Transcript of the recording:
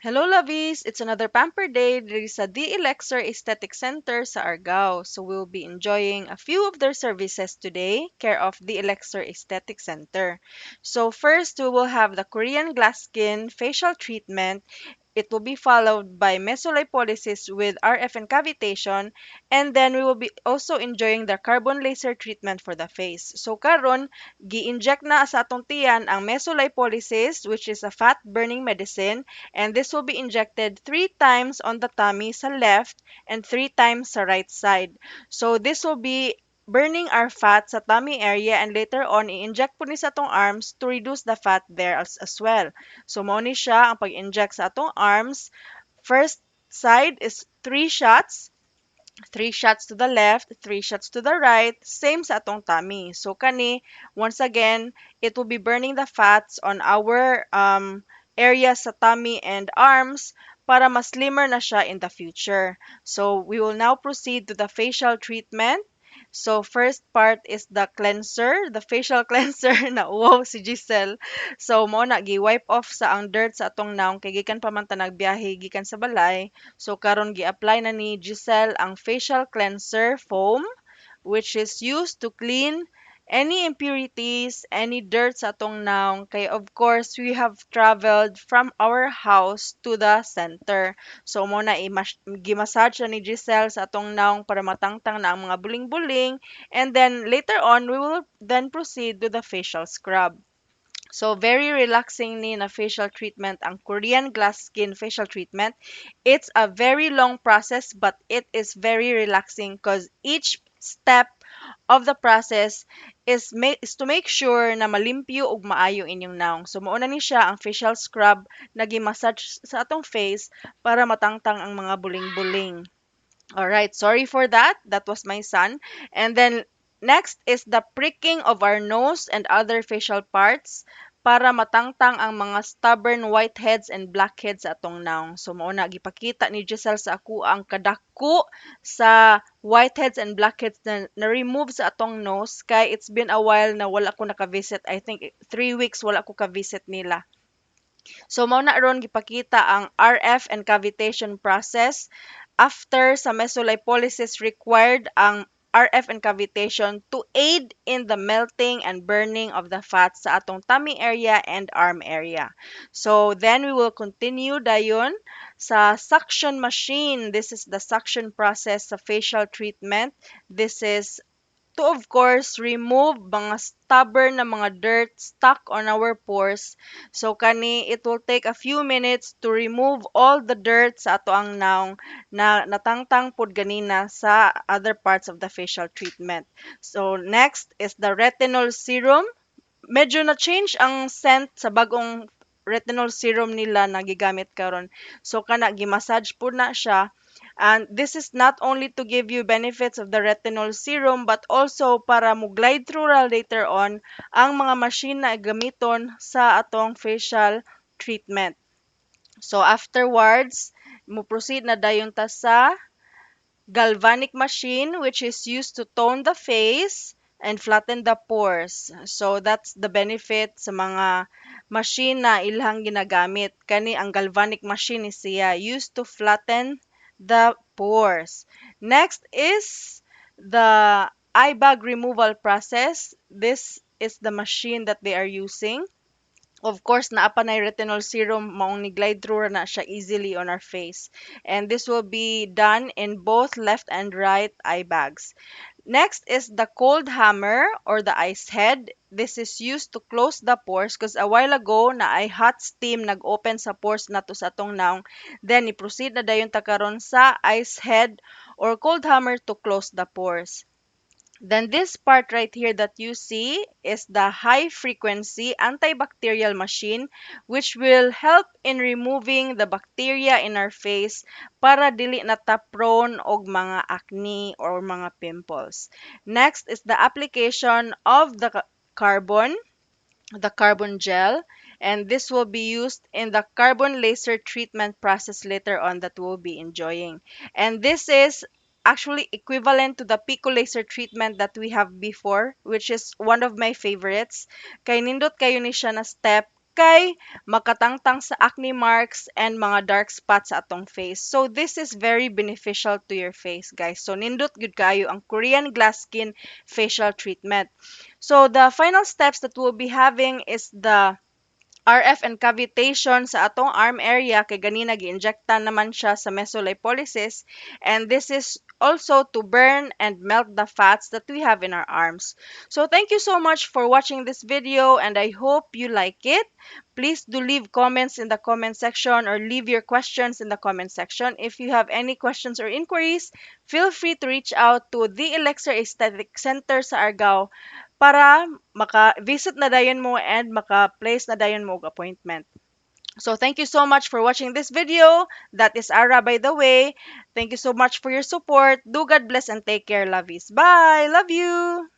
Hello, lovies! It's another Pamper Day. There is a D. Elixir Aesthetic Center sa Argao. So we'll be enjoying a few of their services today, care of D. Elixir Aesthetic Center. So first, we will have the Korean glass skin facial treatment. It will be followed by mesolipolysis with RF and cavitation, and then we will be also enjoying the carbon laser treatment for the face. So karon, gi-inject na sa atong tiyan ang mesolipolysis, which is a fat burning medicine, and this will be injected 3 times on the tummy sa left and 3 times sa right side. So this will be burning our fat sa tummy area, and later on i-inject po ni sa atong arms to reduce the fat there as well. So mao ni siya ang pag-inject sa atong arms. First side is 3 shots. 3 shots to the left, 3 shots to the right, same sa atong tummy. So kani, once again, it will be burning the fats on our area sa tummy and arms para mas slimmer na siya in the future. So we will now proceed to the facial treatment. So first part is the cleanser, the facial cleanser na wow si Giselle. So mo na gi-wipe off sa ang dirt sa atong naong kay gikan pa man ta nagbiyahe gikan sa balay. So karon gi-apply na ni Giselle ang facial cleanser foam, which is used to clean any impurities, any dirt sa atong naong. Kay of course, we have traveled from our house to the center. So mo na gimassage na ni Giselle sa atong naong para matangtang na ang mga buling-buling. And then later on, we will then proceed to the facial scrub. So very relaxing ni na facial treatment ang Korean glass skin facial treatment. It's a very long process but it is very relaxing because each step of the process is to make sure na malimpyo ug maayo inyong naong. So mauna ni siya ang facial scrub na gi-massage sa atong face para matangtang ang mga buling-buling. All right, sorry for that. That was my son. And then next is the pricking of our nose and other facial parts para matangtang ang mga stubborn whiteheads and blackheads sa atong naong. So mao na gipakita ni Giselle sa ako ang kadako sa whiteheads and blackheads na remove sa atong nose kay it's been a while na wala ko naka-visit. I think 3 weeks wala ko ka-visit nila. So mao na ron gipakita ang RF and cavitation process. After sa mesolipolysis required ang RF and cavitation to aid in the melting and burning of the fat sa atong tummy area and arm area. So then we will continue dayon sa suction machine. This is the suction process sa facial treatment. This is to of course remove mga stubborn na mga dirt stuck on our pores. So kani it will take a few minutes to remove all the dirt sa ato ang naong na natangtang pod ganina sa other parts of the facial treatment. So next is the retinol serum. Medyo na change ang scent sa bagong retinol serum nila na gigamit karon. So kana gi-massage po na siya. And this is not only to give you benefits of the retinol serum but also para mo glide through ra later on ang mga machine na gamiton sa atong facial treatment. So afterwards, mo proceed na dayon ta sa galvanic machine which is used to tone the face and flatten the pores. So that's the benefit sa mga machine na ilang ginagamit. Kani ang galvanic machine is siya used to flatten the pores. Next is the eye bag removal process. This is the machine that they are using. Of course, naapa na retinol serum, maong ni-glide through na siya easily on our face. And this will be done in both left and right eye bags. Next is the cold hammer or the ice head. This is used to close the pores because a while ago na ay hot steam nag-open sa pores nato sa atong naong. Then i-proceed na dayon ta karon sa ice head or cold hammer to close the pores. Then this part right here that you see is the high frequency antibacterial machine which will help in removing the bacteria in our face para dili na ta prone og mga acne or mga pimples. Next is the application of the carbon gel, and this will be used in the carbon laser treatment process later on that we'll be enjoying. And this is actually equivalent to the pico laser treatment that we have before, which is one of my favorites. Kay nindot kayo ni siya na step kay makatangtang sa acne marks and mga dark spots sa atong face. So this is very beneficial to your face, guys. So nindot gud kayo ang Korean Glass Skin facial treatment. So the final steps that we'll be having is the RF and cavitation sa atong arm area kay ganina gi-injectan naman siya sa mesolipolysis, and this is also to burn and melt the fats that we have in our arms. So thank you so much for watching this video and I hope you like it. Please do leave comments in the comment section or leave your questions in the comment section. If you have any questions or inquiries, feel free to reach out to the Elixir Aesthetic Center sa Argao para maka-visit na dayon mo and maka-place na dayon mo og appointment. So thank you so much for watching this video. That is Ara, by the way. Thank you so much for your support. Do God bless and take care, lovies. Bye. Love you.